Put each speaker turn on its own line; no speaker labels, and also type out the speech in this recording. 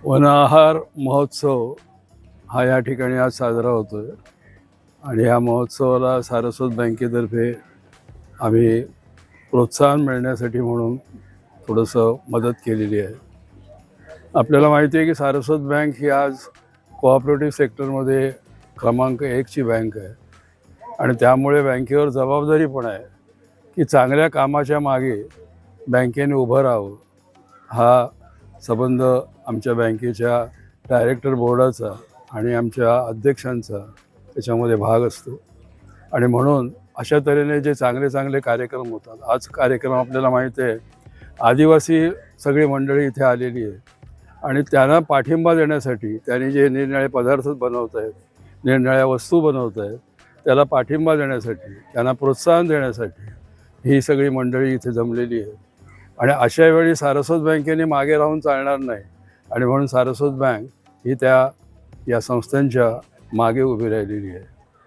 One आहार महोत्सव हा या ठिकाणी आज साजरा होतो आहे आणि ह्या महोत्सवाला सारस्वत बँकेतर्फे आम्ही प्रोत्साहन मिळण्यासाठी म्हणून थोडंसं मदत केलेली आहे. आपल्याला माहिती आहे की सारस्वत बँक ही आज कोऑपरेटिव्ह सेक्टरमध्ये क्रमांक 1ची बँक आहे आणि त्यामुळे बँकेवर जबाबदारी पण आहे की चांगल्या कामाच्या मागे बँकेने उभं राहावं. हा संबंध आमच्या बँकेच्या डायरेक्टर बोर्डाचा आणि आमच्या अध्यक्षांचा त्याच्यामध्ये भाग असतो आणि म्हणून अशा तऱ्हेने जे चांगले चांगले कार्यक्रम होतात. आज कार्यक्रम आपल्याला माहिती आहे आदिवासी सगळी मंडळी इथे आलेली आहे आणि त्यांना पाठिंबा देण्यासाठी त्यांनी जे निरनिराळे पदार्थ बनवत आहेत, निरनिराळ्या वस्तू बनवत आहेत, त्याला पाठिंबा देण्यासाठी, त्यांना प्रोत्साहन देण्यासाठी ही सगळी मंडळी इथे जमलेली आहे. आणि अशा वेळी सारस्वत बँकेने मागे राहून चालणार नाही आणि म्हणून सारस्वत बँक ही या संस्थांच्या मागे उभी राहिलेली आहे.